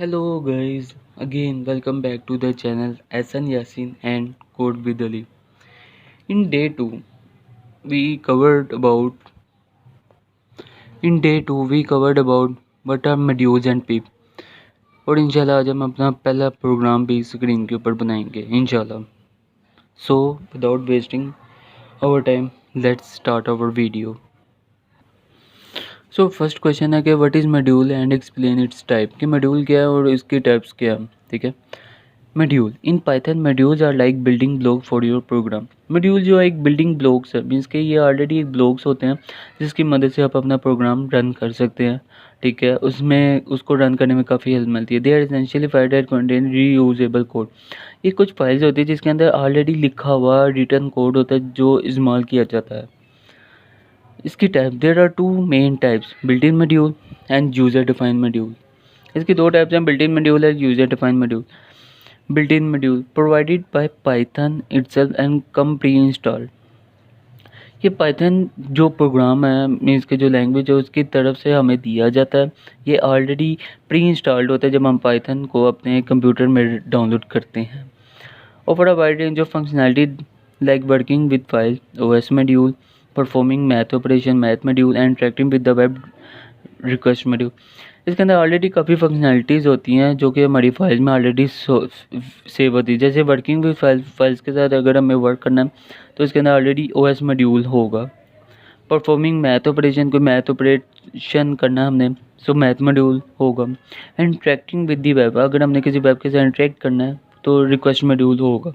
Hello guys, again welcome back to the channel Asan Yasin and Code with Ali. In day 2 we covered about in day 2 what are modules and pip और इंशाल्लाह आज हम अपना पहला programme भी screen के ऊपर बनाएंगे इंशाल्लाह. So without wasting our time, let's start our video. So first question है कि what is module and explain its type. कि मॉड्यूल क्या है और इसके टाइप्स क्या है. ठीक है. Module in Python modules are like building block for your program. Module जो है एक बिल्डिंग ब्लॉक्स है, मीन्स के ये ऑलरेडी एक ब्लॉक्स होते हैं जिसकी मदद से आप अपना प्रोग्राम रन कर सकते हैं. ठीक है. उसमें उसको रन करने में काफ़ी हेल्प मिलती है. They are essentially file that contain reusable code. ये कुछ फाइल्स होती है जिसके अंदर ऑलरेडी लिखा हुआ रिटर्न कोड होता है जो इस्तेमाल किया जाता है. इसकी type there are two main types, built in module and user defined module. इसकी दो टाइप्स हैं, बिल्ट इन मॉड्यूल और user defined module. Built in module provided by Python itself and come pre installed. ये Python जो program है, means के जो language है उसकी तरफ से हमें दिया जाता है. ये ऑलरेडी प्री इंस्टॉल्ड होता है जब हम पाइथन को अपने कंप्यूटर में डाउनलोड करते हैं. Offer a wide range of functionality like working with file, OS module, performing math operation, math module and interacting with the web request module. इसके अंदर ऑलरेडी काफ़ी फंक्शनैलिटीज़ होती हैं जो कि हमारी फाइल्स में ऑलरेडी सेव होती है. जैसे वर्किंग विद फाइल्स के साथ अगर हमें वर्क करना है तो इसके अंदर ऑलरेडी ओएस मॉड्यूल होगा. परफॉर्मिंग मैथ ऑपरेशन, कोई मैथ ऑपरेशन करना है हमने, सो मैथ मॉड्यूल होगा. And interacting with the web, अगर हमने किसी वेब के साथ इंटरेक्ट करना है तो रिक्वेस्ट मॉड्यूल होगा.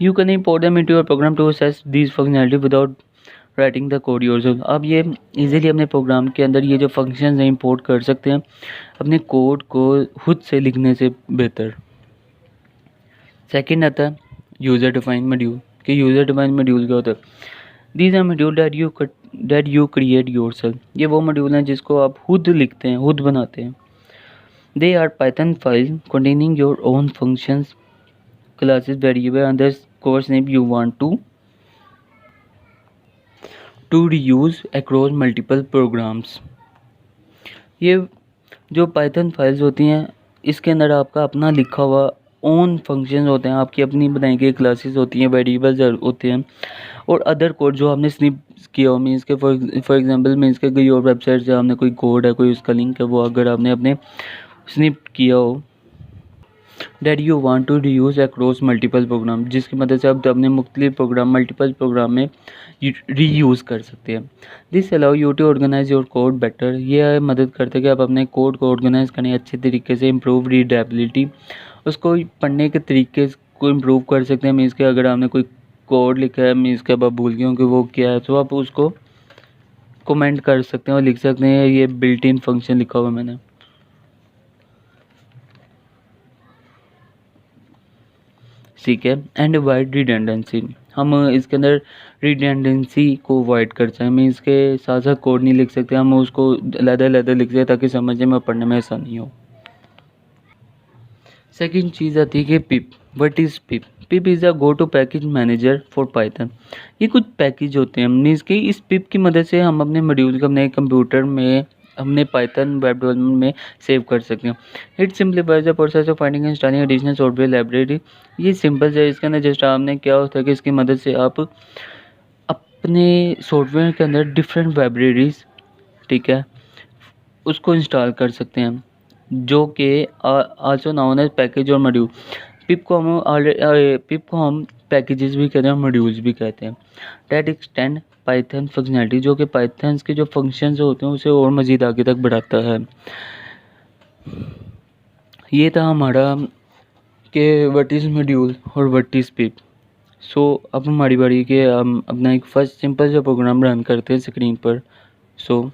You can import them into your program to access these functionality without writing the code yourself. आप ये इजीली अपने प्रोग्राम के अंदर ये जो फंक्शंस हैं इंपोर्ट कर सकते हैं अपने कोड को खुद से लिखने से बेहतर. सेकंड आता है यूज़र डिफाइंड मॉड्यूल. कि यूज़र डिफाइंड मॉड्यूल क्या होता है. These are module that you create yourself. ये वो मॉड्यूल हैं जिसको आप खुद लिखते हैं, खुद बनाते हैं. They are Python file containing your own functions, classes, variable and the course name you want to reuse across multiple programs. ये जो पाइथन फाइल्स होती हैं इसके अंदर आपका अपना लिखा हुआ ओन फंक्शंस होते हैं, आपकी अपनी बनाई गई क्लासेस होती हैं, वेरिएबल्स होते हैं और अदर कोड जो आपने स्निप किया हो. मीन्स के फॉर एग्जांपल मीन्स के कोई और वेबसाइट से आपने कोई कोड है, कोई उसका लिंक है, वो अगर आपने अपने स्निप किया हो that you want to reuse across multiple program, जिसकी मदद से आप अपने मुख्तलिफ प्रोग्राम मल्टीपल प्रोग्राम में रीयूज़ कर सकते हैं. This allow you to organize your code better. ये मदद करता है कि आप अपने कोड को ऑर्गेनाइज करें अच्छे तरीके से. इम्प्रूव रीडेबिलिटी, उसको पढ़ने के तरीके को इम्प्रूव कर सकते हैं. मीन्स के अगर आपने कोई कोड लिखा है, मीन्स के अब आप भूल गए हो कि वो क्या है, तो आप उसको कमेंट कर सकते हैं और लिख सकते हैं ये बिल्ट इन फंक्शन लिखा हुआ मैंने. ठीक है. एंड अवॉइड रिडेंडेंसी, हम इसके अंदर रिडेंडेंसी को अवॉइड कर सकते हैं. मीन्स के साथ साथ कोड नहीं लिख सकते, हम उसको अलग-अलग लिख सकते हैं ताकि समझने में और पढ़ने में आसानी हो. सेकंड चीज़ आती है कि pip. What is pip. Pip is a go to package manager for Python. ये कुछ पैकेज होते हैं, मीन्स कि इस पिप की मदद से हम अपने मॉड्यूल को अपने कंप्यूटर में हमने पाइथन वेब डेवलपमेंट में सेव कर सकते हैं. It simplifies the process of finding and installing additional software library. ये सिंपल है. इसके अंदर जस्ट आपने क्या होता है कि इसकी मदद से आप अपने सॉफ्टवेयर के अंदर डिफरेंट लाइब्रेरीज, ठीक है, उसको इंस्टॉल कर सकते हैं जो कि आल्सो नाउन एज पैकेज और मॉड्यूल. पिप को हम पैकेजेस भी कहते हैं और मॉड्यूल्स भी कहते हैं. दैट एक्सटेंड पाइथन फंक्शनैलिटी, जो कि पाइथन के जो फंक्शंस होते हैं उसे और मज़ीद आगे तक बढ़ाता है. ये था हमारा कि व्हाट इज़ मॉड्यूल और व्हाट इज़ पिप. सो अब हमारी बारी के हम अपना एक फर्स्ट सिंपल सा प्रोग्राम रन करते हैं स्क्रीन पर. सो